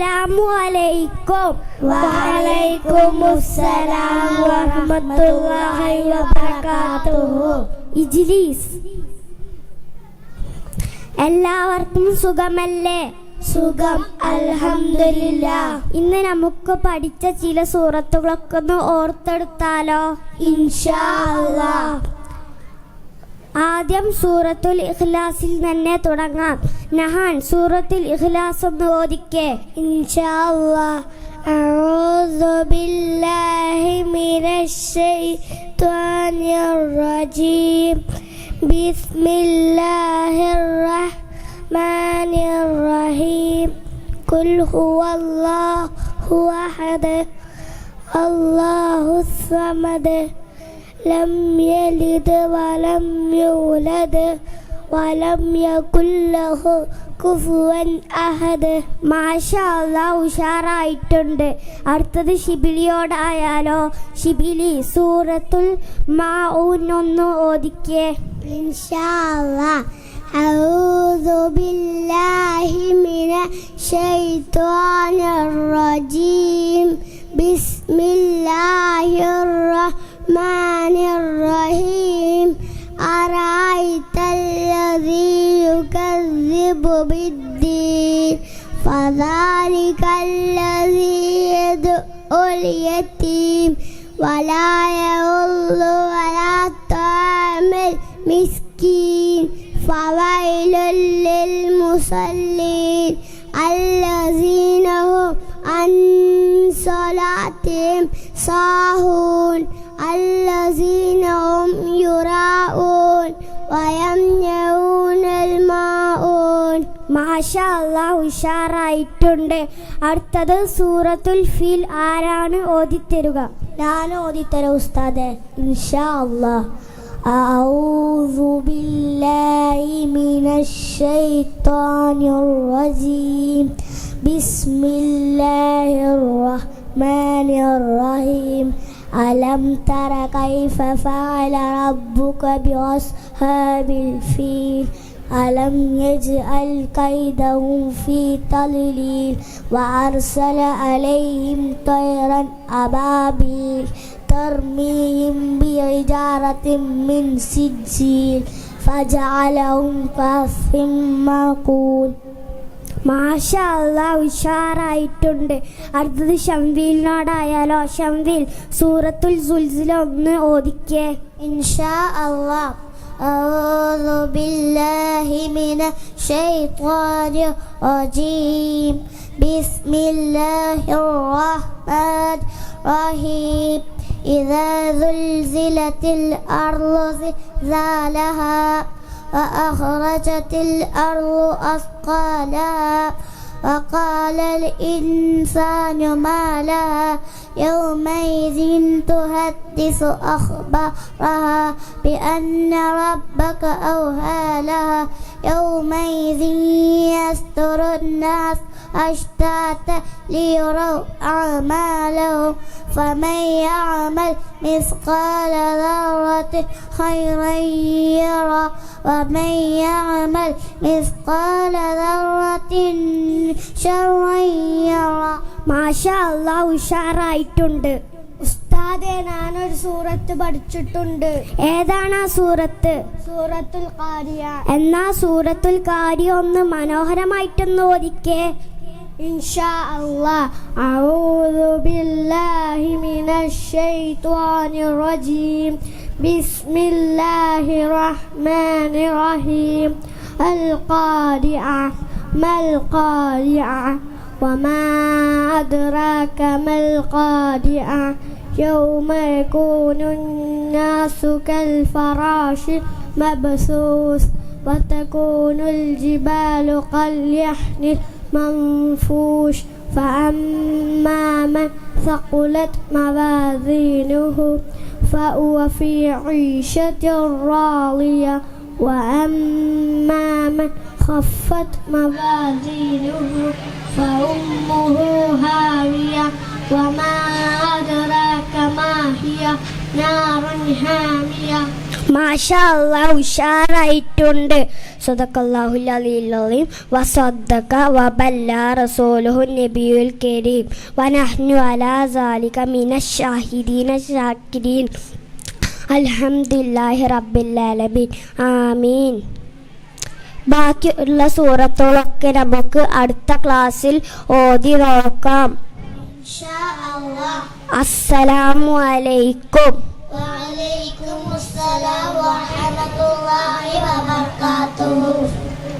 അസ്സലാമു അലൈക്കും. വഅലൈക്കുമുസ്സലാം വറഹ്മത്തുള്ളാഹി വബറകാതുഹു. ഇജ്ലീസ്. എല്ലാവർക്കും സുഖമല്ലേ? സുഖം, അൽഹംദുലില്ലാഹ്. ഇന്ന് നമുക്ക് പഠിച്ച ചില സൂറത്തുകളൊക്കെ ഒന്ന് ഓർത്തെടുത്താലോ? ഇൻഷാ അല്ലാഹ്. ആദ്യം സൂറത്തുൽ ഇഖ്ലാസിൽ തന്നെ തുടങ്ങാം. നഹാൻ സൂറത്തുൽ ഇഖ്ലാസ് ഒന്ന് ഓദിക്കേ. ഇൻഷാ അല്ലാഹ്. അഊദു ബില്ലാഹി മിനശ് ശൈത്വാനിർ റജീം. ബിസ്മില്ലാഹിർ റഹ്മാനിർ റഹീം. ഖുൽ ഹുവല്ലാഹു അഹദ് അല്ലാഹുസ് സമദ് ലം യലിദ് വലം യൂലദ് വലം യകുൽ ലഹു കുഫുവൻ അഹദ്. മാഷാ അല്ലാഹ്, ഉഷാറായിട്ടുണ്ട്. അടുത്തത് ഷിബിലിയോടായാലോ? ഷിബിലി സൂറത്തുൽ മാഊൻ ഒന്ന് ഓദിക്കേ. ഇൻഷാ അല്ലാഹ്. അഊദു ബില്ലാഹി മിനശ് ശൈത്വാനിർ റജീം. ബിസ്മില്ലാഹിർ റഹ്മാനിർ റഹീം. അറഅയ്തല്ലദീ യുകദ്ദിബു ബിദ്ദീൻ. ഫദാലികല്ലദീ യദ്ഉൽ യതീം വലാ യഉല്ലു വലാ തഅമൽ മിസ്കീൻ. ഫവൈലുൽ ലിൽ മുസല്ലീൻ അല്ലദീന ഹും അൻ സ്വലാത്തിഹിം സാഹൂൻ അല്ലദീന ഹും യുറാഊൻ വയംനഊനൽ മാഊൻ. മാഷാ അല്ലാഹ്, ഉഷാറായിട്ടുണ്ട്. അടുത്തത് സൂറത്തുൽ ഫീൽ. ആരാണ് ഓദിത്തരുക? ഞാൻ ഓദിത്തരാം ഉസ്താദേ. ഇൻഷാ അല്ലാഹ്. അഊദു ബില്ലാഹി മിനശ് ശൈത്വാനിർ റജീം. ബിസ്മില്ലാഹിർ റഹ്മാനിർ റഹീം. അലം തറ കൈഫ ഫഅല റബ്ബുക ബിഅസ്ഹാബിൽ ഫീൽ. അലം യജ്അൽ കൈദഹും ഫീ തദ്ലീൽ വഅർസല അലൈഹിം തയ്റൻ അബാബീൽ തർമീഹിം ബിഹിജാറത്തിൻ മിൻ സിജ്ജീൽ ഫജഅലഹും കഅസ്ഫിൻ മഅകൂൽ. മാഷാ അല്ലാഹ്, ഉഷാറായിട്ടുണ്ട്. അടുത്തത് ഷംവീലിനോടായാലോ? ഷംവീൽ സൂറത്തുൽ സുൽസില ഒന്ന് ഓദിക്കേ. ഇൻഷാ അല്ലാഹ്. അഊദു ബില്ലാഹി മിനശ് ശൈത്വാനിർ റജീം. ബിസ്മില്ലാഹിർ റഹ്മാനിർ റഹീം. ഇദാ സുൽസിലത്തിൽ അർളു സിൽസാലഹാ وأخرجت الأرض أثقالها وقال الإنسان ما لها يومئذ تحدث أخبارها بأن ربك أوحى لها يومئذ يصدر الناس أشتاتا ليروا أعمالهم فمن يعمل مثقال ذرة خيرا يره ومن يعمل مثقال ذرة شرا يره. മാഷാ അല്ലാഹ്, ഉഷാറായിട്ടുണ്ട്. ഉസ്താദേ, ഞാനൊരു സൂറത്ത് പഠിച്ചിട്ടുണ്ട്. ഏതാണ് ആ സൂറത്ത്? സൂറത്തുൽ ഖാരിയ. എന്നാ സൂറത്തുൽ ഖാരിയ ഒന്ന് മനോഹരമായിട്ടൊന്ന് ഓദിക്കേ. ഇൻഷാ അല്ലാഹ്. അഊദു ബില്ലാഹി മിനശ് ശൈത്വാനിർ റജീം. ബിസ്മില്ലാഹിർ റഹ്മാനിർ റഹീം. അൽ ഖാരിഅ മൽ ഖാരിഅ വമാ അദ്റാക മൽ ഖാരിഅ യൗമ യകൂനുൻ നാസു കൽ ഫറാശിൽ മബ്സൂസ് വതകൂനുൽ ജിബാലു കൽ യഹ്നിൽ منفوش فأما من ثقلت موازينه فهو في عيشة راضية وأما من خفت موازينه فأمه هاوية وما أدراك ما هي نار حامية. മാഷാ അല്ലാഹ്, ഉഷാറായിട്ടുണ്ട്. സദഖല്ലാഹുൽ അലിയ്യുൽ അലീം വസദ്ദഖ വബല്ല റസൂലുഹുൻ നബിയുൽ കരീം വനഹ്നു അലാ സാലിക മിനശ് ഷാഹിദീന ശാകിരീൻ അൽഹംദുലില്ലാഹി റബ്ബിൽ ആലമീൻ ആമീൻ. ബാക്കിയുള്ള സൂറത്തുകളൊക്കെ നമുക്ക് അടുത്ത ക്ലാസ്സിൽ ഓതി നോക്കാം. അസ്സലാമു അലൈക്കും. വഅലൈക്കുമുസ്സലാം വറഹ്മത്തുള്ളാഹി വബറകാതുഹു.